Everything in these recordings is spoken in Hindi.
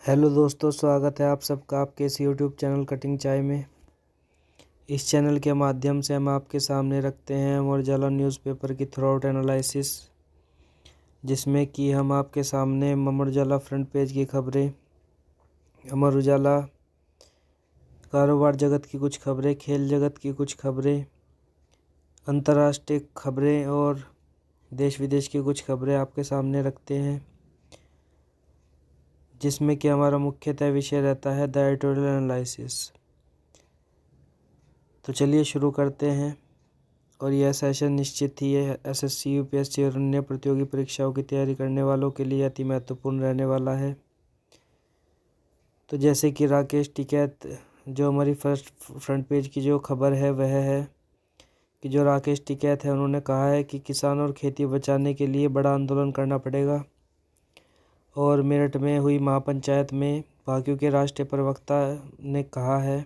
हेलो दोस्तों, स्वागत है आप सबका आपके इस यूट्यूब चैनल कटिंग चाय में। इस चैनल के माध्यम से हम आपके सामने रखते हैं अमर उजाला न्यूज़पेपर की थ्रू एनालिसिस, जिसमें कि हम आपके सामने अमर उजाला फ्रंट पेज की खबरें, अमर उजाला कारोबार जगत की कुछ खबरें, खेल जगत की कुछ खबरें, अंतर्राष्ट्रीय खबरें और देश विदेश की कुछ खबरें आपके सामने रखते हैं, जिसमें कि हमारा मुख्यतः विषय रहता है द एडिटोरियल एनालिसिस। तो चलिए शुरू करते हैं। और यह सेशन निश्चित ही है एसएससी, यूपीएससी और अन्य प्रतियोगी परीक्षाओं की तैयारी करने वालों के लिए अति महत्वपूर्ण रहने वाला है। तो जैसे कि राकेश टिकैत, जो हमारी फर्स्ट फ्रंट पेज की जो खबर है वह है कि जो राकेश टिकैत है उन्होंने कहा है कि किसान और खेती बचाने के लिए बड़ा आंदोलन करना पड़ेगा। और मेरठ में हुई महापंचायत में भाजपा के राष्ट्रीय प्रवक्ता ने कहा है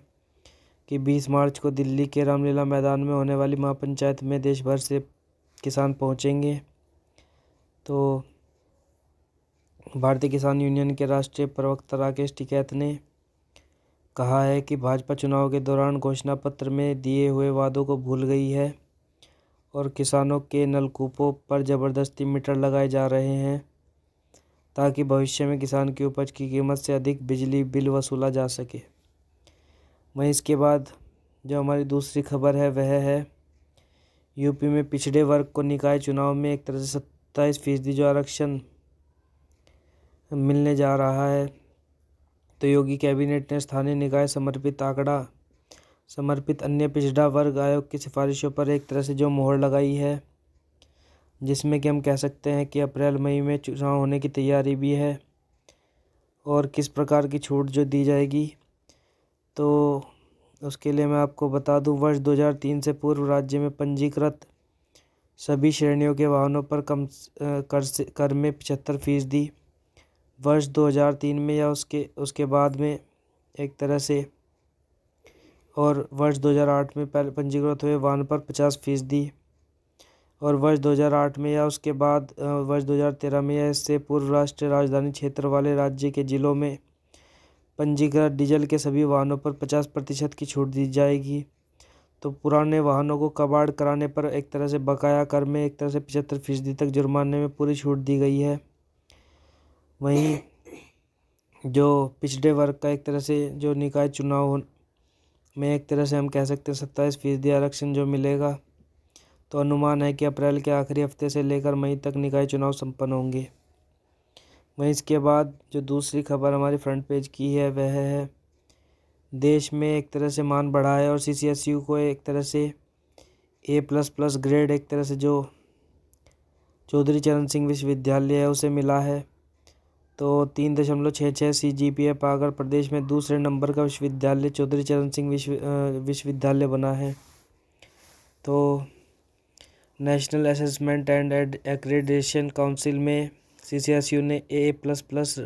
कि 20 मार्च को दिल्ली के रामलीला मैदान में होने वाली महापंचायत में देश भर से किसान पहुंचेंगे। तो भारतीय किसान यूनियन के राष्ट्रीय प्रवक्ता राकेश टिकैत ने कहा है कि भाजपा चुनाव के दौरान घोषणा पत्र में दिए हुए वादों को भूल गई है और किसानों के नलकूपों पर ज़बरदस्ती मीटर लगाए जा रहे हैं ताकि भविष्य में किसान की उपज की कीमत से अधिक बिजली बिल वसूला जा सके। वहीं इसके बाद जो हमारी दूसरी खबर है वह है यूपी में पिछड़े वर्ग को निकाय चुनाव में एक तरह से 27% जो आरक्षण मिलने जा रहा है। तो योगी कैबिनेट ने स्थानीय निकाय समर्पित अन्य पिछड़ा वर्ग आयोग की सिफारिशों पर एक तरह से जो मोहर लगाई है, जिसमें कि हम कह सकते हैं कि अप्रैल मई में चुनाव होने की तैयारी भी है और किस प्रकार की छूट जो दी जाएगी। तो उसके लिए मैं आपको बता दूं, वर्ष 2003 से पूर्व राज्य में पंजीकृत सभी श्रेणियों के वाहनों पर कम कर में 75%, वर्ष 2003 में या उसके बाद में एक तरह से, और वर्ष 2008 में पहले पंजीकृत हुए वाहन पर 50%, और वर्ष 2008 में या उसके बाद वर्ष 2013 में या इससे पूर्व राष्ट्रीय राजधानी क्षेत्र वाले राज्य के जिलों में पंजीकृत डीजल के सभी वाहनों पर 50% की छूट दी जाएगी। तो पुराने वाहनों को कबाड़ कराने पर एक तरह से बकाया कर में एक तरह से 75% तक जुर्माने में पूरी छूट दी गई है। वहीं जो पिछड़े वर्ग का एक तरह से जो निकाय चुनाव में एक तरह से हम कह सकते हैं 27% आरक्षण जो मिलेगा। तो अनुमान है कि अप्रैल के आखिरी हफ्ते से लेकर मई तक निकाय चुनाव संपन्न होंगे। वहीं इसके बाद जो दूसरी खबर हमारी फ्रंट पेज की है वह है देश में एक तरह से मान बढ़ा है और सीसीएसयू को एक तरह से A++ ग्रेड एक तरह से जो चौधरी चरण सिंह विश्वविद्यालय है उसे मिला है। तो 3.66 CGPA पाकर प्रदेश में दूसरे नंबर का विश्वविद्यालय चौधरी चरण सिंह विश्वविद्यालय बना है। तो national assessment and accreditation council में सीसीएसयू ने A++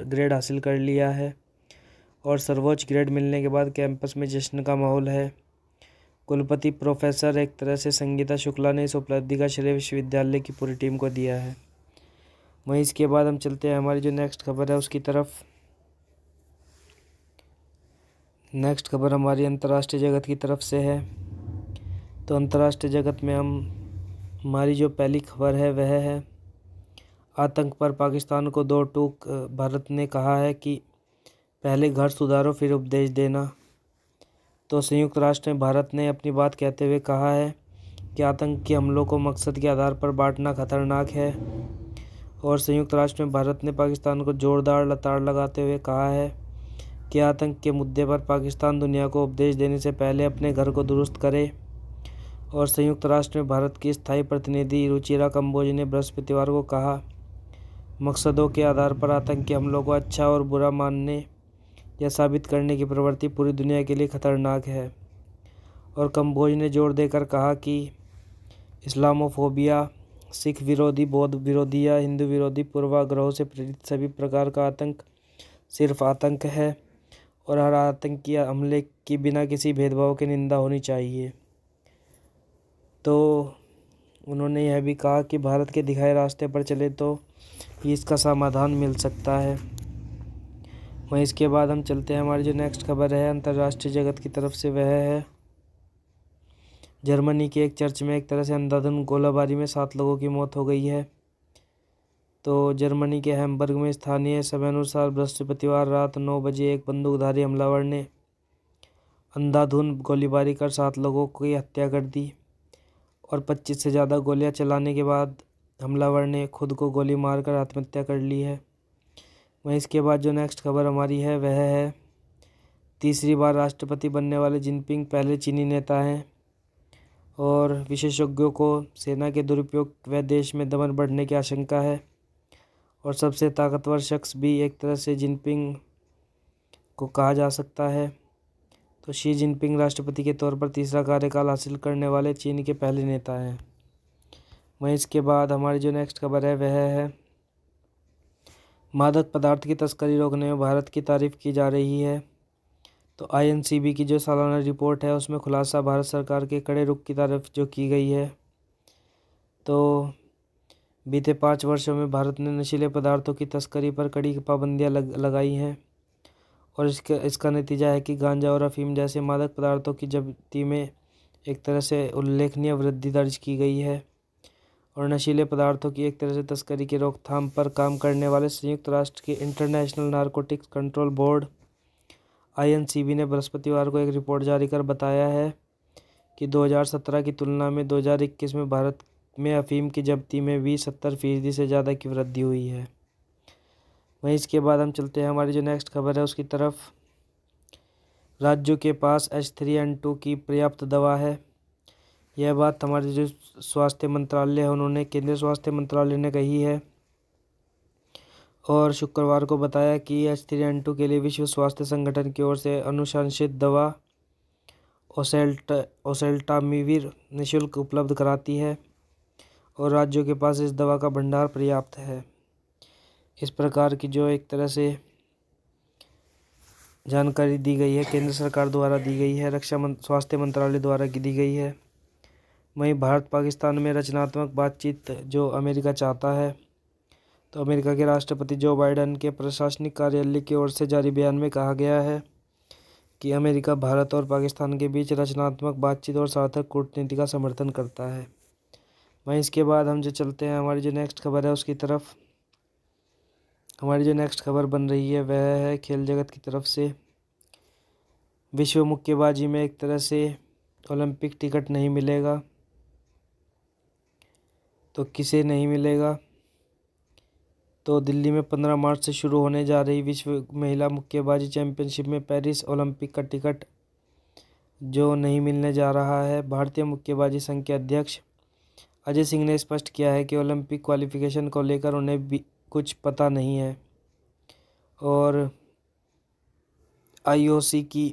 ग्रेड हासिल कर लिया है और सर्वोच्च ग्रेड मिलने के बाद कैंपस में जश्न का माहौल है। कुलपति प्रोफेसर एक तरह से संगीता शुक्ला ने इस उपलब्धि का श्रेय विश्वविद्यालय की पूरी टीम को दिया है। वहीं इसके बाद हम चलते हैं हमारी जो नेक्स्ट खबर है उसकी तरफ। नेक्स्ट खबर हमारी अंतर्राष्ट्रीय जगत की तरफ से है। तो अंतर्राष्ट्रीय जगत में हमारी जो पहली खबर है वह है आतंक पर पाकिस्तान को दो टूक। भारत ने कहा है कि पहले घर सुधारो फिर उपदेश देना। तो संयुक्त राष्ट्र में भारत ने अपनी बात कहते हुए कहा है कि आतंक के हमलों को मकसद के आधार पर बांटना खतरनाक है। और संयुक्त राष्ट्र में भारत ने पाकिस्तान को जोरदार लताड़ लगाते हुए कहा है कि आतंक के मुद्दे पर पाकिस्तान दुनिया को उपदेश देने से पहले अपने घर को दुरुस्त करे। और संयुक्त राष्ट्र में भारत की स्थायी प्रतिनिधि रुचिरा कंबोज ने बृहस्पतिवार को कहा, मकसदों के आधार पर आतंकी हमलों को अच्छा और बुरा मानने या साबित करने की प्रवृत्ति पूरी दुनिया के लिए खतरनाक है। और कंबोज ने जोर देकर कहा कि इस्लामोफोबिया, सिख विरोधी, बौद्ध विरोधी या हिंदू विरोधी पूर्वाग्रहों से प्रेरित सभी प्रकार का आतंक सिर्फ आतंक है और हर आतंकी हमले की बिना किसी भेदभाव की निंदा होनी चाहिए। तो उन्होंने यह भी कहा कि भारत के दिखाए रास्ते पर चले तो इसका समाधान मिल सकता है। वहीं इसके बाद हम चलते हैं, हमारी जो नेक्स्ट खबर है अंतर्राष्ट्रीय जगत की तरफ से, वह है जर्मनी के एक चर्च में एक तरह से अंधाधुंध गोलाबारी में 7 लोगों की मौत हो गई है। तो जर्मनी के हैम्बर्ग में स्थानीय समय अनुसार बृहस्पतिवार रात 9 बजे एक बंदूकधारी हमलावर ने अंधाधुंध गोलीबारी कर 7 लोगों की हत्या कर दी और 25 से ज़्यादा गोलियां चलाने के बाद हमलावर ने खुद को गोली मारकर आत्महत्या कर ली है। वहीं इसके बाद जो नेक्स्ट खबर हमारी है वह है तीसरी बार राष्ट्रपति बनने वाले जिनपिंग पहले चीनी नेता हैं और विशेषज्ञों को सेना के दुरुपयोग व देश में दमन बढ़ने की आशंका है और सबसे ताकतवर शख्स भी एक तरह से जिनपिंग को कहा जा सकता है। तो शी जिनपिंग राष्ट्रपति के तौर पर तीसरा कार्यकाल हासिल करने वाले चीन के पहले नेता हैं। वहीं इसके बाद हमारी जो नेक्स्ट खबर है वह है मादक पदार्थ की तस्करी रोकने में भारत की तारीफ की जा रही है। तो INCB की जो सालाना रिपोर्ट है उसमें खुलासा भारत सरकार के कड़े रुख की तरफ जो की गई है। तो बीते 5 वर्षों में भारत ने नशीले पदार्थों की तस्करी पर कड़ी पाबंदियां लगाई हैं और इसका नतीजा है कि गांजा और अफीम जैसे मादक पदार्थों की जब्ती में एक तरह से उल्लेखनीय वृद्धि दर्ज की गई है और नशीले पदार्थों की एक तरह से तस्करी की रोकथाम पर काम करने वाले संयुक्त राष्ट्र के international narcotics control board INCB ने बृहस्पतिवार को एक रिपोर्ट जारी कर बताया है कि 2017 की तुलना में 2021 में भारत में अफीम की जब्ती में भी 70% से ज़्यादा की वृद्धि हुई है। वहीं इसके बाद हम चलते हैं, हमारी जो नेक्स्ट खबर है उसकी तरफ। राज्यों के पास H3N2 की पर्याप्त दवा है। यह बात हमारे जो स्वास्थ्य मंत्रालय है उन्होंने केंद्रीय स्वास्थ्य मंत्रालय ने कही है और शुक्रवार को बताया कि H3N2 के लिए विश्व स्वास्थ्य संगठन की ओर से अनुशंसित दवा ओसेल्टामिविर निःशुल्क उपलब्ध कराती है और राज्यों के पास इस दवा का भंडार पर्याप्त है। इस प्रकार की जो एक तरह से जानकारी दी गई है केंद्र सरकार द्वारा दी गई है, स्वास्थ्य मंत्रालय द्वारा की दी गई है। वहीं भारत पाकिस्तान में रचनात्मक बातचीत जो अमेरिका चाहता है, तो अमेरिका के राष्ट्रपति जो बाइडेन के प्रशासनिक कार्यालय की ओर से जारी बयान में कहा गया है कि अमेरिका भारत और पाकिस्तान के बीच रचनात्मक बातचीत और सार्थक कूटनीति का समर्थन करता है। वहीं इसके बाद हम जो चलते हैं, हमारी जो नेक्स्ट खबर है उसकी तरफ। हमारी जो नेक्स्ट खबर बन रही है वह है खेल जगत की तरफ से। विश्व मुक्केबाजी में एक तरह से ओलंपिक टिकट नहीं मिलेगा, तो किसे नहीं मिलेगा? तो दिल्ली में 15 मार्च से शुरू होने जा रही विश्व महिला मुक्केबाजी चैंपियनशिप में पेरिस ओलंपिक का टिकट जो नहीं मिलने जा रहा है। भारतीय मुक्केबाजी संघ के अध्यक्ष अजय सिंह ने स्पष्ट किया है कि ओलंपिक क्वालिफिकेशन को लेकर उन्हें भी कुछ पता नहीं है और IOC की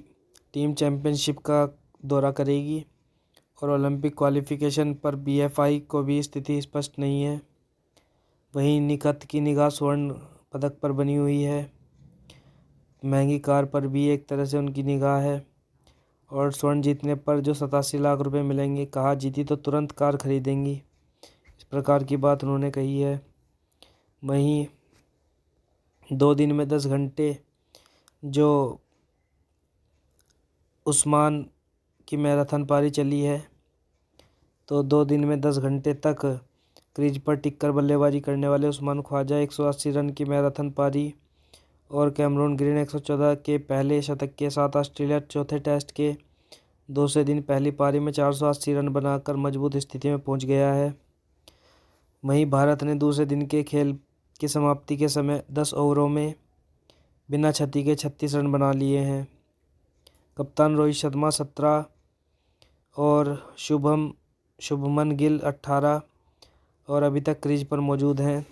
टीम चैंपियनशिप का दौरा करेगी और ओलंपिक क्वालिफिकेशन पर BFI को भी स्थिति स्पष्ट नहीं है। वहीं निखत की निगाह स्वर्ण पदक पर बनी हुई है। महंगी कार पर भी एक तरह से उनकी निगाह है और स्वर्ण जीतने पर जो 87 लाख रुपए मिलेंगे, कहा जीती तो तुरंत कार खरीदेंगी, इस प्रकार की बात उन्होंने कही है। वहीं 2 दिन में 10 घंटे जो उस्मान की मैराथन पारी चली है, तो 2 दिन में 10 घंटे तक क्रीज पर टिककर बल्लेबाजी करने वाले उस्मान ख्वाजा 180 रन की मैराथन पारी और कैमरून ग्रीन 114 के पहले शतक के साथ ऑस्ट्रेलिया चौथे टेस्ट के दूसरे दिन पहली पारी में 480 रन बनाकर मजबूत स्थिति में पहुंच गया है। वहीं भारत ने दूसरे दिन के खेल की समाप्ति के समय 10 ओवरों में बिना क्षति के 36 रन बना लिए हैं। कप्तान रोहित शर्मा 17 और शुभमन गिल 18 और अभी तक क्रीज पर मौजूद हैं,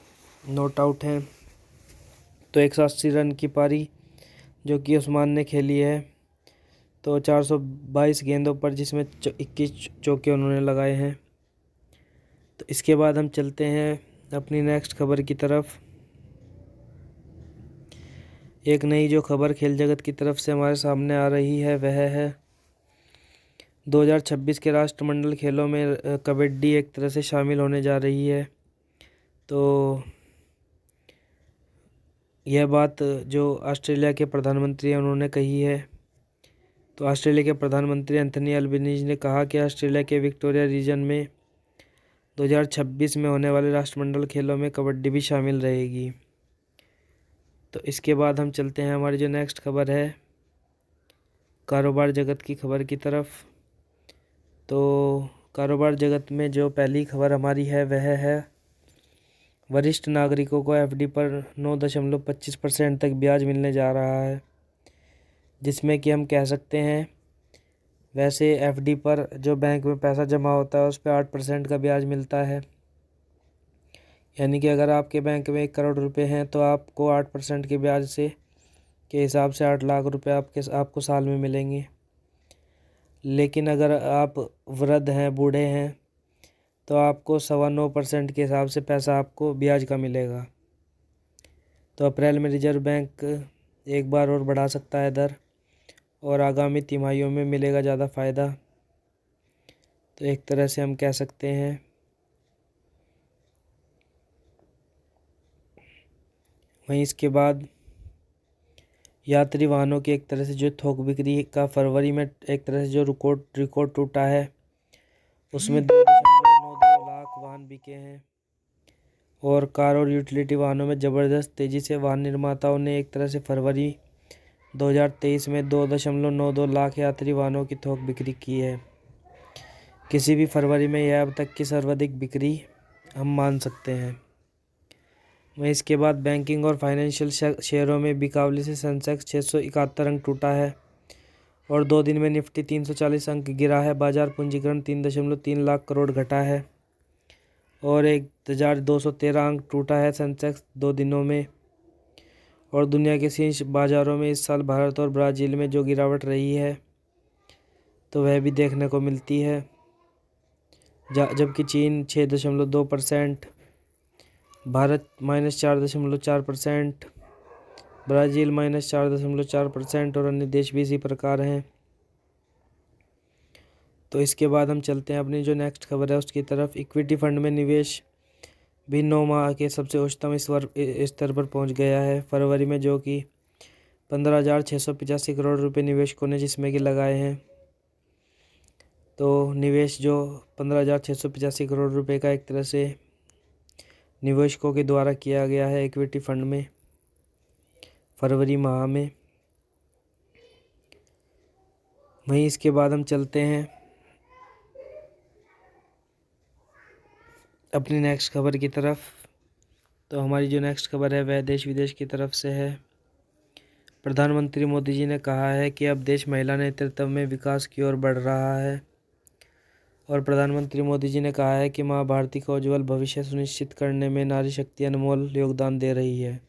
नॉट आउट हैं। तो 180 रन की पारी जो कि उस्मान ने खेली है, तो 422 गेंदों पर, जिसमें 21 चौके उन्होंने लगाए हैं। तो इसके बाद हम चलते हैं अपनी नेक्स्ट खबर की तरफ। एक नई जो खबर खेल जगत की तरफ से हमारे सामने आ रही है वह है 2026 के राष्ट्रमंडल खेलों में कबड्डी एक तरह से शामिल होने जा रही है। तो यह बात जो ऑस्ट्रेलिया के प्रधानमंत्री हैं उन्होंने कही है। तो ऑस्ट्रेलिया के प्रधानमंत्री एंथनी अल्बनीज़ ने कहा कि ऑस्ट्रेलिया के विक्टोरिया रीजन में 2026 में होने वाले राष्ट्रमंडल खेलों में कबड्डी भी शामिल रहेगी। तो इसके बाद हम चलते हैं हमारी जो नेक्स्ट खबर है कारोबार जगत की खबर की तरफ। तो कारोबार जगत में जो पहली खबर हमारी है वह है वरिष्ठ नागरिकों को एफडी पर 9.25% तक ब्याज मिलने जा रहा है, जिसमें कि हम कह सकते हैं वैसे एफडी पर जो बैंक में पैसा जमा होता है उस पर 8% का ब्याज मिलता है। यानी कि अगर आपके बैंक में 1 करोड़ रुपए हैं तो आपको 8% के ब्याज से के हिसाब से 8 लाख रुपए आपको साल में मिलेंगे। लेकिन अगर आप वृद्ध हैं, बूढ़े हैं, तो आपको 9.25% के हिसाब से पैसा आपको ब्याज का मिलेगा। तो अप्रैल में रिजर्व बैंक एक बार और बढ़ा सकता है दर, और आगामी तिमाहियों में मिलेगा ज़्यादा फ़ायदा। तो एक तरह से हम कह सकते हैं वहीं इसके बाद यात्री वाहनों की एक तरह से जो थोक बिक्री का फरवरी में एक तरह से जो रिकॉर्ड टूटा है, उसमें 2.92 लाख वाहन बिके हैं। और कार और यूटिलिटी वाहनों में ज़बरदस्त तेज़ी से वाहन निर्माताओं ने एक तरह से फरवरी 2023 में 2.92 लाख यात्री वाहनों की थोक बिक्री की है। किसी भी फरवरी में यह अब तक की सर्वाधिक बिक्री हम मान सकते हैं। वहीं इसके बाद बैंकिंग और फाइनेंशियल शेयरों में बिकावली से सेंसेक्स 671 अंक टूटा है और 2 दिन में निफ्टी 340 अंक गिरा है। बाजार पूंजीकरण 3.3 लाख करोड़ घटा है और 1213 अंक टूटा है सेंसेक्स 2 दिनों में। और दुनिया के शीर्ष बाजारों में इस साल भारत और ब्राज़ील में जो गिरावट रही है तो वह भी देखने को मिलती है, जबकि चीन 6.2%, भारत -4.4%, ब्राज़ील -4.4% और अन्य देश भी इसी प्रकार हैं। तो इसके बाद हम चलते हैं अपनी जो नेक्स्ट खबर है उसकी तरफ। इक्विटी फंड में निवेश भी 9 माह के सबसे उच्चतम स्तर पर पहुंच गया है फरवरी में, जो कि 15,685 करोड़ रुपए निवेशकों ने जिसमें कि लगाए हैं। तो निवेश जो 15,685 करोड़ रुपए का एक तरह से निवेशकों के द्वारा किया गया है इक्विटी फंड में फरवरी माह में। वहीं इसके बाद हम चलते हैं अपनी नेक्स्ट खबर की तरफ। तो हमारी जो नेक्स्ट खबर है वह देश विदेश की तरफ से है। प्रधानमंत्री मोदी जी ने कहा है कि अब देश महिला नेतृत्व में विकास की ओर बढ़ रहा है। और प्रधानमंत्री मोदी जी ने कहा है कि माँ भारती का उज्ज्वल भविष्य सुनिश्चित करने में नारी शक्ति अनमोल योगदान दे रही है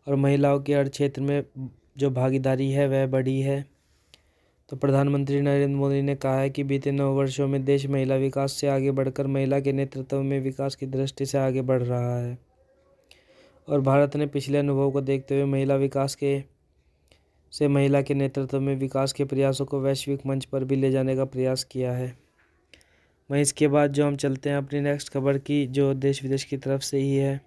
और महिलाओं के हर क्षेत्र में जो भागीदारी है वह बढ़ी है। तो प्रधानमंत्री नरेंद्र मोदी ने कहा है कि बीते 9 वर्षों में देश महिला विकास से आगे बढ़कर महिला के नेतृत्व में विकास की दृष्टि से आगे बढ़ रहा है और भारत ने पिछले अनुभव को देखते हुए महिला के नेतृत्व में विकास के प्रयासों को वैश्विक मंच पर भी ले जाने का प्रयास किया है। वहीं इसके बाद जो हम चलते हैं अपनी नेक्स्ट खबर की जो देश विदेश की तरफ से ही है।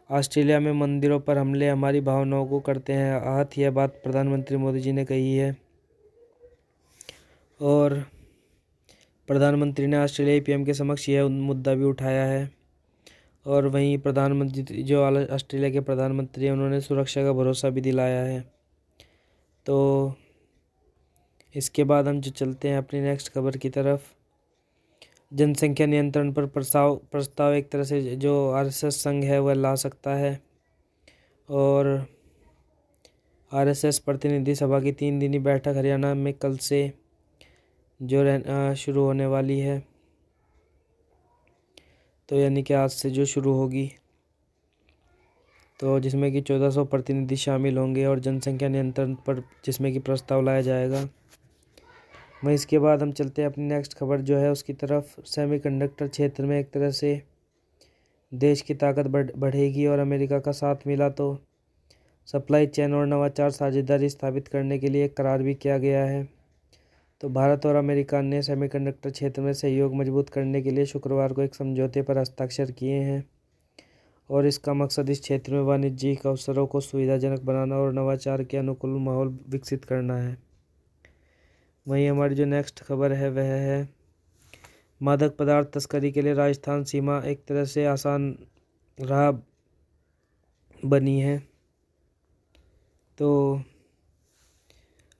ऑस्ट्रेलिया में मंदिरों पर हमले हमारी भावनाओं को करते हैं आहत, यह बात प्रधानमंत्री मोदी जी ने कही है। और प्रधानमंत्री ने ऑस्ट्रेलियाई पीएम के समक्ष यह मुद्दा भी उठाया है। और वहीं प्रधानमंत्री जो ऑस्ट्रेलिया के प्रधानमंत्री हैं उन्होंने सुरक्षा का भरोसा भी दिलाया है। तो इसके बाद हम जो चलते हैं अपनी नेक्स्ट खबर की तरफ। जनसंख्या नियंत्रण पर प्रस्ताव एक तरह से जो आरएसएस संघ है वह ला सकता है और आरएसएस प्रतिनिधि सभा की 3 दिनी बैठक हरियाणा में कल से जो शुरू होने वाली है। तो यानी कि आज से जो शुरू होगी, तो जिसमें कि 1400 प्रतिनिधि शामिल होंगे और जनसंख्या नियंत्रण पर जिसमें कि प्रस्ताव लाया जाएगा। वहीं इसके बाद हम चलते हैं अपनी नेक्स्ट खबर जो है उसकी तरफ। सेमीकंडक्टर क्षेत्र में एक तरह से देश की ताकत बढ़ेगी और अमेरिका का साथ मिला तो सप्लाई चेन और नवाचार साझेदारी स्थापित करने के लिए एक करार भी किया गया है। तो भारत और अमेरिका ने सेमीकंडक्टर क्षेत्र में सहयोग मजबूत करने के लिए शुक्रवार को एक समझौते पर हस्ताक्षर किए हैं और इसका मकसद इस क्षेत्र में वाणिज्यिक अवसरों को सुविधाजनक बनाना और नवाचार के अनुकूल माहौल विकसित करना है। वहीं हमारी जो नेक्स्ट खबर है वह है मादक पदार्थ तस्करी के लिए राजस्थान सीमा एक तरह से आसान राह बनी है। तो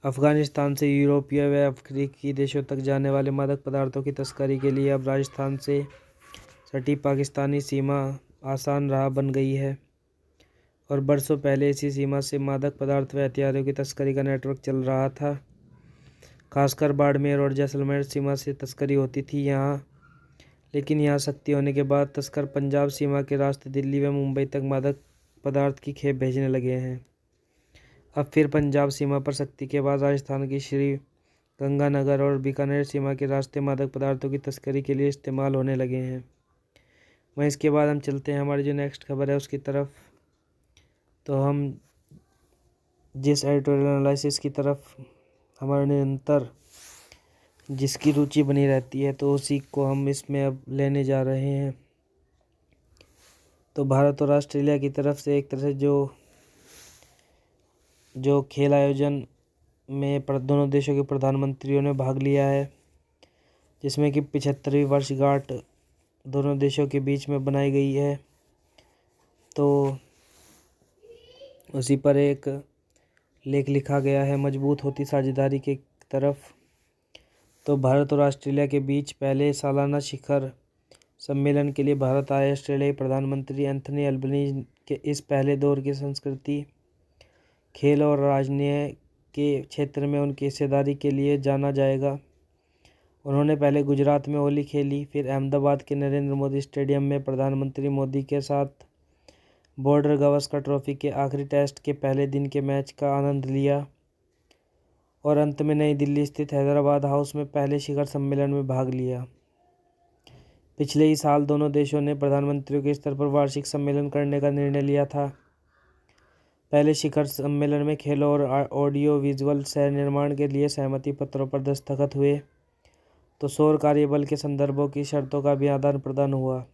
अफ़गानिस्तान से यूरोपीय व अफ्रीकी देशों तक जाने वाले मादक पदार्थों की तस्करी के लिए अब राजस्थान से सटी पाकिस्तानी सीमा आसान राह बन गई है और बरसों पहले इसी सीमा से मादक पदार्थ व हथियारों की तस्करी का नेटवर्क चल रहा था। खासकर बाड़मेर और जैसलमेर सीमा से तस्करी होती थी लेकिन यहाँ सख्ती होने के बाद तस्कर पंजाब सीमा के रास्ते दिल्ली व मुंबई तक मादक पदार्थ की खेप भेजने लगे हैं। अब फिर पंजाब सीमा पर सख्ती के बाद राजस्थान की श्री गंगानगर और बीकानेर सीमा के रास्ते मादक पदार्थों की तस्करी के लिए इस्तेमाल होने लगे हैं। वहीं इसके बाद हम चलते हैं हमारी जो नेक्स्ट खबर है उसकी तरफ। तो हम जिस एडिटोरियल एनालिसिस की तरफ हमारा निरंतर जिसकी रुचि बनी रहती है तो उसी को हम इसमें अब लेने जा रहे हैं। तो भारत और ऑस्ट्रेलिया की तरफ से एक तरह से जो खेल आयोजन में दोनों देशों के प्रधानमंत्रियों ने भाग लिया है, जिसमें कि 75वीं वर्षगांठ दोनों देशों के बीच में बनाई गई है। तो उसी पर एक लेख लिखा गया है, मजबूत होती साझेदारी की तरफ। तो भारत और ऑस्ट्रेलिया के बीच पहले सालाना शिखर सम्मेलन के लिए भारत आए ऑस्ट्रेलियाई प्रधानमंत्री एंथनी अल्बनीज के इस पहले दौर की संस्कृति, खेल और राजनीति के क्षेत्र में उनकी हिस्सेदारी के लिए जाना जाएगा। उन्होंने पहले गुजरात में होली खेली, फिर अहमदाबाद के नरेंद्र मोदी स्टेडियम में प्रधानमंत्री मोदी के साथ बॉर्डर गावस्कर ट्रॉफी के आखिरी टेस्ट के पहले दिन के मैच का आनंद लिया और अंत में नई दिल्ली स्थित हैदराबाद हाउस में पहले शिखर सम्मेलन में भाग लिया। पिछले ही साल दोनों देशों ने प्रधानमंत्रियों के स्तर पर वार्षिक सम्मेलन करने का निर्णय लिया था। पहले शिखर सम्मेलन में खेलों और ऑडियो विजुअल सह निर्माण के लिए सहमति पत्रों पर दस्तखत हुए, तो सौर कार्यबल के संदर्भों की शर्तों का भी आदान प्रदान हुआ।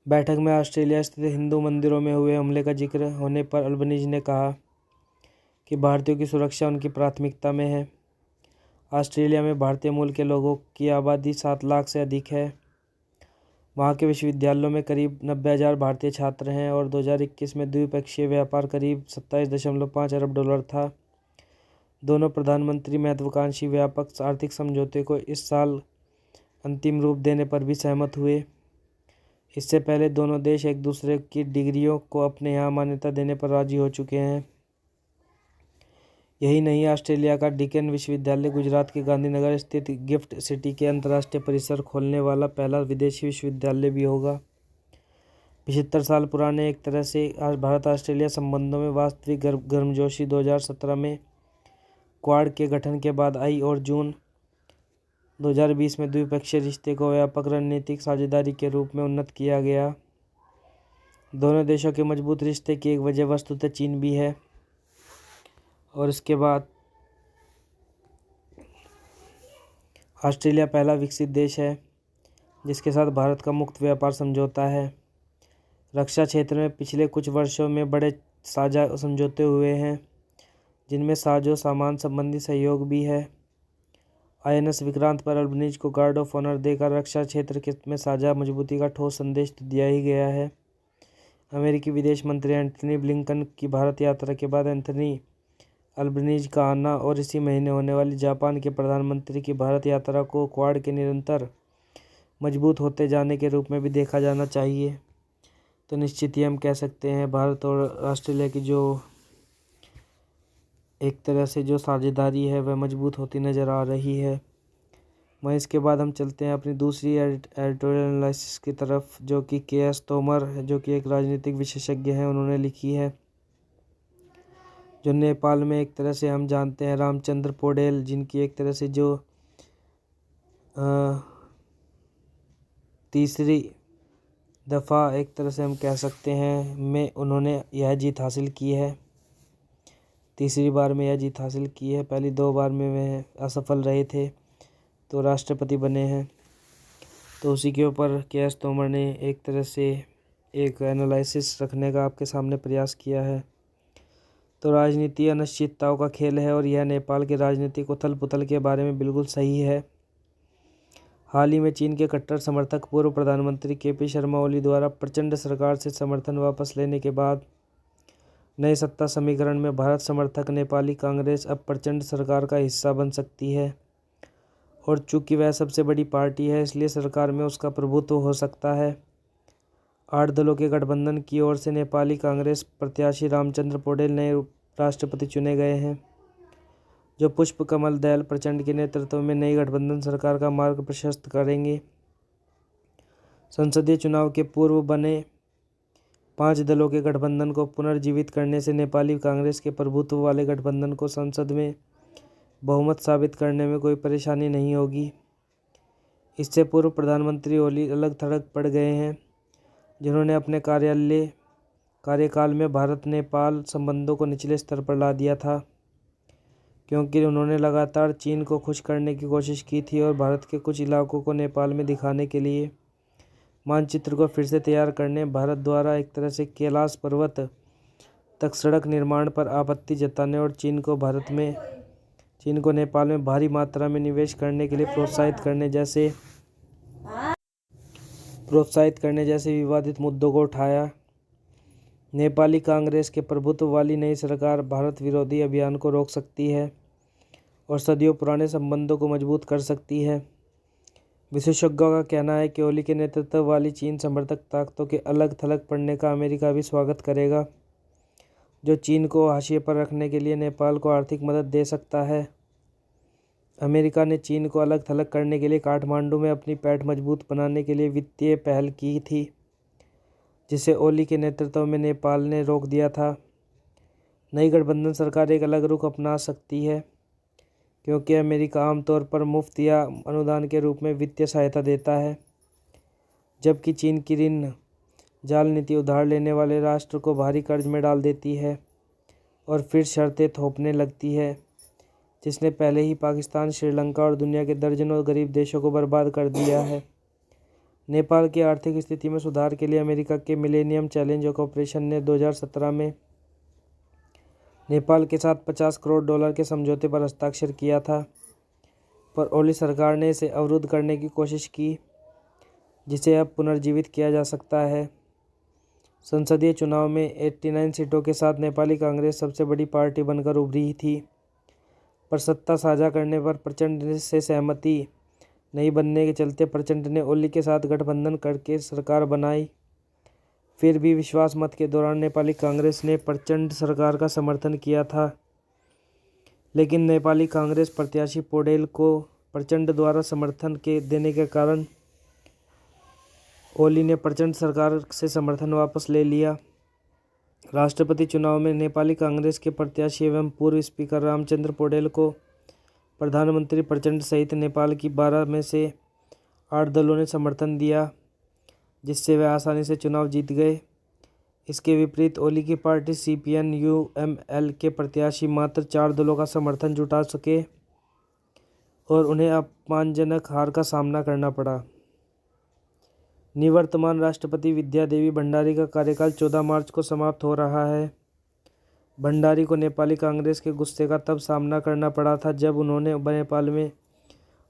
बैठक में ऑस्ट्रेलिया स्थित हिंदू मंदिरों में हुए हमले का जिक्र होने पर अल्बनीज ने कहा कि भारतीयों की सुरक्षा उनकी प्राथमिकता में है। ऑस्ट्रेलिया में भारतीय मूल के लोगों की आबादी 7 लाख से अधिक है। वहाँ के विश्वविद्यालयों में करीब 90,000 भारतीय छात्र हैं और 2021 में द्विपक्षीय व्यापार करीब 27.5 अरब डॉलर था। दोनों प्रधानमंत्री महत्वाकांक्षी व्यापक आर्थिक समझौते को इस साल अंतिम रूप देने पर भी सहमत हुए। इससे पहले दोनों देश एक दूसरे की डिग्रियों को अपने यहाँ मान्यता देने पर राजी हो चुके हैं। यही नहीं, ऑस्ट्रेलिया का डीकेन विश्वविद्यालय गुजरात के गांधीनगर स्थित गिफ्ट सिटी के अंतर्राष्ट्रीय परिसर खोलने वाला पहला विदेशी विश्वविद्यालय भी होगा। 75 साल पुराने एक तरह से आज भारत ऑस्ट्रेलिया संबंधों में वास्तविक गर्मजोशी 2017 में क्वाड के गठन के बाद आई और जून 2020 में द्विपक्षीय रिश्ते को व्यापक रणनीतिक साझेदारी के रूप में उन्नत किया गया। दोनों देशों के मजबूत रिश्ते की एक वजह वस्तुतः चीन भी है। और इसके बाद ऑस्ट्रेलिया पहला विकसित देश है जिसके साथ भारत का मुक्त व्यापार समझौता है। रक्षा क्षेत्र में पिछले कुछ वर्षों में बड़े साझा समझौते हुए हैं, जिनमें साजो सामान संबंधी सहयोग भी है। INS विक्रांत पर अल्बनीज को गार्ड ऑफ ऑनर देकर रक्षा क्षेत्र में साझा मजबूती का ठोस संदेश तो दिया ही गया है। अमेरिकी विदेश मंत्री एंटनी ब्लिंकन की भारत यात्रा के बाद एंथनी अल्बनीज का आना और इसी महीने होने वाली जापान के प्रधानमंत्री की भारत यात्रा को क्वाड के निरंतर मजबूत होते जाने के रूप में भी देखा जाना चाहिए। तो निश्चित ही हम कह सकते हैं भारत और ऑस्ट्रेलिया की जो एक तरह से जो साझेदारी है वह मजबूत होती नज़र आ रही है। वहीं इसके बाद हम चलते हैं अपनी दूसरी एडिटोरियल एनालिसिस की तरफ, जो कि KS तोमर जो कि एक राजनीतिक विशेषज्ञ हैं, उन्होंने लिखी है। जो नेपाल में एक तरह से हम जानते हैं रामचंद्र पौडेल, जिनकी एक तरह से जो तीसरी दफ़ा एक तरह से हम कह सकते हैं में उन्होंने यह जीत हासिल की है। तीसरी बार में यह जीत हासिल की है, पहली 2 बार में वह असफल रहे थे तो राष्ट्रपति बने हैं। तो उसी के ऊपर KS तोमर ने एक तरह से एक एनालिसिस रखने का आपके सामने प्रयास किया है। तो राजनीति अनिश्चितताओं का खेल है और यह नेपाल के राजनीतिक उथल पुथल के बारे में बिल्कुल सही है। हाल ही में चीन के कट्टर समर्थक पूर्व प्रधानमंत्री केपी शर्मा ओली द्वारा प्रचंड सरकार से समर्थन वापस लेने के बाद नए सत्ता समीकरण में भारत समर्थक नेपाली कांग्रेस अब प्रचंड सरकार का हिस्सा बन सकती है और चूंकि वह सबसे बड़ी पार्टी है इसलिए सरकार में उसका प्रभुत्व हो सकता है। 8 दलों के गठबंधन की ओर से नेपाली कांग्रेस प्रत्याशी रामचंद्र पौडेल नए राष्ट्रपति चुने गए हैं, जो पुष्पकमल दयाल प्रचंड के नेतृत्व में नई गठबंधन सरकार का मार्ग प्रशस्त करेंगे। संसदीय चुनाव के पूर्व बने 5 दलों के गठबंधन को पुनर्जीवित करने से नेपाली कांग्रेस के प्रभुत्व वाले गठबंधन को संसद में बहुमत साबित करने में कोई परेशानी नहीं होगी। इससे पूर्व प्रधानमंत्री ओली अलग थलग पड़ गए हैं, जिन्होंने अपने कार्यकाल में भारत नेपाल संबंधों को निचले स्तर पर ला दिया था, क्योंकि उन्होंने लगातार चीन को खुश करने की कोशिश की थी और भारत के कुछ इलाकों को नेपाल में दिखाने के लिए मानचित्र को फिर से तैयार करने भारत द्वारा एक तरह से कैलाश पर्वत तक सड़क निर्माण पर आपत्ति जताने और चीन को नेपाल में भारी मात्रा में निवेश करने के लिए प्रोत्साहित करने जैसे विवादित मुद्दों को उठाया। नेपाली कांग्रेस के प्रभुत्व वाली नई सरकार भारत विरोधी अभियान को रोक सकती है और सदियों पुराने संबंधों को मजबूत कर सकती है। विशेषज्ञों का कहना है कि ओली के नेतृत्व वाली चीन समर्थक ताकतों के अलग थलग पड़ने का अमेरिका भी स्वागत करेगा, जो चीन को हाशिए पर रखने के लिए नेपाल को आर्थिक मदद दे सकता है। अमेरिका ने चीन को अलग थलग करने के लिए काठमांडू में अपनी पैठ मजबूत बनाने के लिए वित्तीय पहल की थी, जिसे ओली के नेतृत्व में नेपाल ने रोक दिया था। नई गठबंधन सरकार एक अलग रुख अपना सकती है, क्योंकि अमेरिका आमतौर पर मुफ्त या अनुदान के रूप में वित्तीय सहायता देता है, जबकि चीन की ऋण जाल नीति उधार लेने वाले राष्ट्र को भारी कर्ज में डाल देती है और फिर शर्तें थोपने लगती है, जिसने पहले ही पाकिस्तान, श्रीलंका और दुनिया के दर्जनों गरीब देशों को बर्बाद कर दिया है। नेपाल की आर्थिक स्थिति में सुधार के लिए अमेरिका के मिलेनियम चैलेंज कॉरपोरेशन ने 2017 में नेपाल के साथ $50 करोड़ के समझौते पर हस्ताक्षर किया था, पर ओली सरकार ने इसे अवरुद्ध करने की कोशिश की, जिसे अब पुनर्जीवित किया जा सकता है। संसदीय चुनाव में 89 सीटों के साथ नेपाली कांग्रेस सबसे बड़ी पार्टी बनकर उभरी थी, पर सत्ता साझा करने पर प्रचंड से सहमति नहीं बनने के चलते प्रचंड ने ओली के साथ गठबंधन करके सरकार बनाई। फिर भी विश्वास मत के दौरान नेपाली कांग्रेस ने प्रचंड सरकार का समर्थन किया था, लेकिन नेपाली कांग्रेस प्रत्याशी पौडेल को प्रचंड द्वारा समर्थन देने के कारण ओली ने प्रचंड सरकार से समर्थन वापस ले लिया। राष्ट्रपति चुनाव में नेपाली कांग्रेस के प्रत्याशी एवं पूर्व स्पीकर रामचंद्र पौडेल को प्रधानमंत्री प्रचंड सहित नेपाल की 12 में से 8 दलों ने समर्थन दिया, जिससे वे आसानी से चुनाव जीत गए। इसके विपरीत ओली की पार्टी CPN-UML के प्रत्याशी मात्र 4 दलों का समर्थन जुटा सके और उन्हें अपमानजनक हार का सामना करना पड़ा। निवर्तमान राष्ट्रपति विद्या देवी भंडारी का कार्यकाल 14 मार्च को समाप्त हो रहा है। भंडारी को नेपाली कांग्रेस के गुस्से का तब सामना करना पड़ा था जब उन्होंने नेपाल में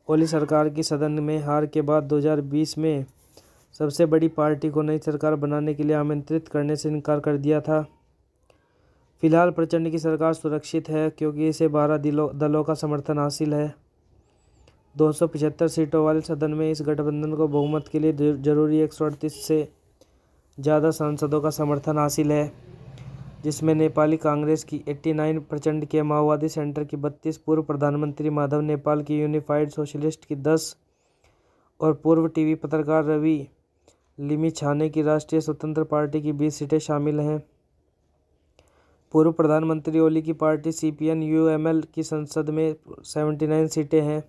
ओली सरकार की सदन में हार के बाद 2020 में सबसे बड़ी पार्टी को नई सरकार बनाने के लिए आमंत्रित करने से इनकार कर दिया था। फिलहाल प्रचंड की सरकार सुरक्षित है, क्योंकि इसे 12 दलों का समर्थन हासिल है। 275 सीटों वाले सदन में इस गठबंधन को बहुमत के लिए जरूरी 138 से ज़्यादा सांसदों का समर्थन हासिल है, जिसमें नेपाली कांग्रेस की 89, प्रचंड के माओवादी सेंटर की 32, पूर्व प्रधानमंत्री माधव नेपाल की यूनिफाइड सोशलिस्ट की 10 और पूर्व टीवी पत्रकार रवि लिमिछाने की राष्ट्रीय स्वतंत्र पार्टी की 20 सीटें शामिल हैं। पूर्व प्रधानमंत्री ओली की पार्टी CPN-UML की संसद में 79 सीटें हैं,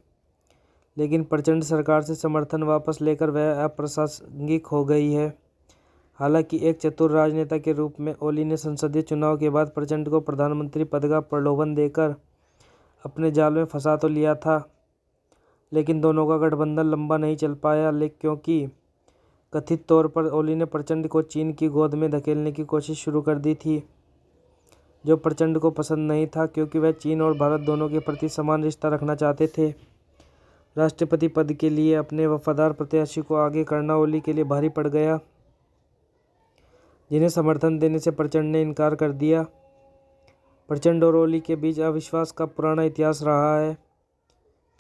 लेकिन प्रचंड सरकार से समर्थन वापस लेकर वह अप्रासंगिक हो गई है। हालांकि एक चतुर राजनेता के रूप में ओली ने संसदीय चुनाव के बाद प्रचंड को प्रधानमंत्री पद का प्रलोभन देकर अपने जाल में फंसा तो लिया था, लेकिन दोनों का गठबंधन लंबा नहीं चल पाया, क्योंकि कथित तौर पर ओली ने प्रचंड को चीन की गोद में धकेलने की कोशिश शुरू कर दी थी, जो प्रचंड को पसंद नहीं था क्योंकि वह चीन और भारत दोनों के प्रति समान रिश्ता रखना चाहते थे। राष्ट्रपति पद के लिए अपने वफादार प्रत्याशी को आगे करना ओली के लिए भारी पड़ गया, जिन्हें समर्थन देने से प्रचंड ने इनकार कर दिया। प्रचंड और ओली के बीच अविश्वास का पुराना इतिहास रहा है,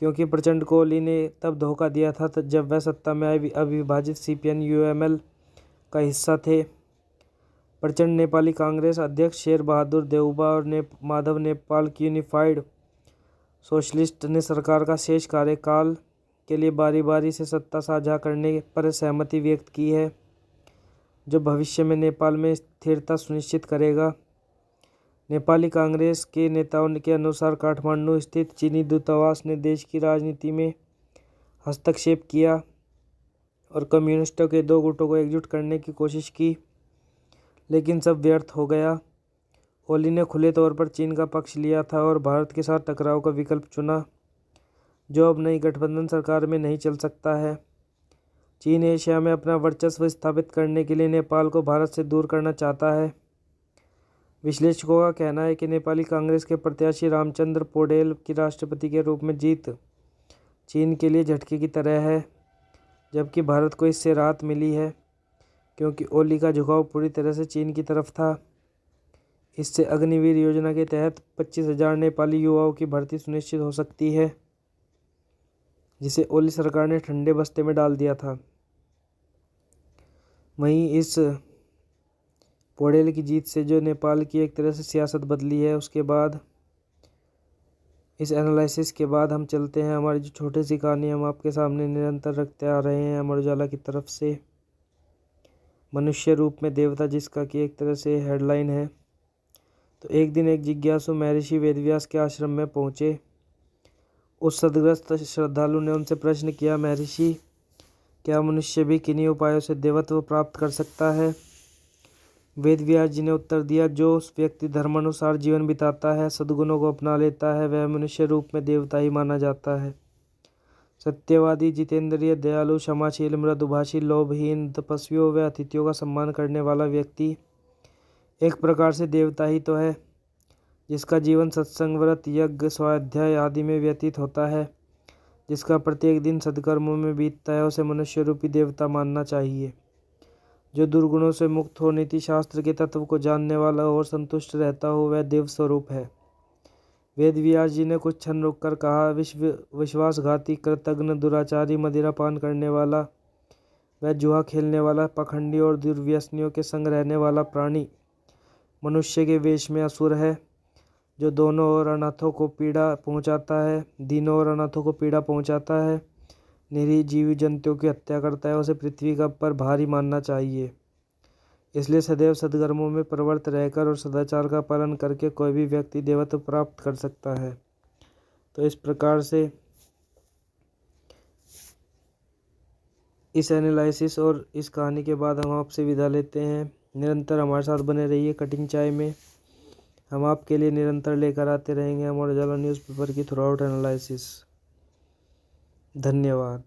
क्योंकि प्रचंड को ओली ने तब धोखा दिया था जब वह सत्ता में आए अविभाजित CPN-UML का हिस्सा थे। प्रचंड नेपाली कांग्रेस अध्यक्ष शेर बहादुर देउबा और माधव नेपाल की यूनिफाइड सोशलिस्ट ने सरकार का शेष कार्यकाल के लिए बारी बारी से सत्ता साझा करने पर सहमति व्यक्त की है, जो भविष्य में नेपाल में स्थिरता सुनिश्चित करेगा। नेपाली कांग्रेस के नेताओं के अनुसार काठमांडू स्थित चीनी दूतावास ने देश की राजनीति में हस्तक्षेप किया और कम्युनिस्टों के दो गुटों को एकजुट करने की कोशिश की, लेकिन सब व्यर्थ हो गया। ओली ने खुले तौर पर चीन का पक्ष लिया था और भारत के साथ टकराव का विकल्प चुना, जो अब नई गठबंधन सरकार में नहीं चल सकता है। चीन एशिया में अपना वर्चस्व स्थापित करने के लिए नेपाल को भारत से दूर करना चाहता है। विश्लेषकों का कहना है कि नेपाली कांग्रेस के प्रत्याशी रामचंद्र पौडेल की राष्ट्रपति के रूप में जीत चीन के लिए झटके की तरह है, जबकि भारत को इससे राहत मिली है क्योंकि ओली का झुकाव पूरी तरह से चीन की तरफ था। इससे अग्निवीर योजना के तहत 25,000 नेपाली युवाओं की भर्ती सुनिश्चित हो सकती है, जिसे ओली सरकार ने ठंडे बस्ते में डाल दिया था। वहीं इस पौडेल की जीत से जो नेपाल की एक तरह से सियासत बदली है, उसके बाद इस एनालिसिस के बाद हम चलते हैं हमारी जो छोटी सी कहानी हम आपके सामने निरंतर रखते आ रहे हैं अमर उजाला की तरफ से, मनुष्य रूप में देवता, जिसका कि एक तरह से हेडलाइन है। तो एक दिन एक जिज्ञासु महर्षि वेदव्यास के आश्रम में पहुँचे। उस सदग्रस्त श्रद्धालु ने उनसे प्रश्न किया, महर्षि, क्या मनुष्य भी किन्हीं उपायों से देवत्व प्राप्त कर सकता है? वेदव्यास जी ने उत्तर दिया, जो उस व्यक्ति धर्मानुसार जीवन बिताता है, सद्गुणों को अपना लेता है, वह मनुष्य रूप में देवता ही माना जाता है। सत्यवादी, जितेंद्रिय, दयालु, क्षमाशील, मृदुभाषी, लोभहीन, तपस्वियों व अतिथियों का सम्मान करने वाला व्यक्ति एक प्रकार से देवता ही तो है, जिसका जीवन सत्संग, व्रत, यज्ञ, स्वाध्याय आदि में व्यतीत होता है, जिसका प्रत्येक दिन सद्कर्मों में बीतता है, उसे मनुष्य रूपी देवता मानना चाहिए। जो दुर्गुणों से मुक्त हो, नीति शास्त्र के तत्व को जानने वाला हो और संतुष्ट रहता हो, वह देव स्वरूप है। वेदव्यास जी ने कुछ क्षण रुककर कहा, विश्वासघाती, कृतघ्न, दुराचारी, मदिरापान करने वाला, वह जुआ खेलने वाला, पाखंडी और दुर्व्यसनियों के संग रहने वाला प्राणी मनुष्य के वेश में असुर है, जो दोनों और अनाथों को पीड़ा पहुंचाता है, दीनों और अनाथों को पीड़ा पहुंचाता है, निरीह जीव जंतुओं की हत्या करता है, उसे पृथ्वी का पर भारी मानना चाहिए। इसलिए सदैव सद्कर्मों में प्रवृत्त रहकर और सदाचार का पालन करके कोई भी व्यक्ति देवत्व प्राप्त कर सकता है। तो इस प्रकार से इस एनालिसिस और इस कहानी के बाद हम आपसे विदा लेते हैं। निरंतर हमारे साथ बने रहिए कटिंग चाय में। हम आपके लिए निरंतर लेकर आते रहेंगे अमर उजाला न्यूज़पेपर की थ्रू आउट एनालिसिस। धन्यवाद।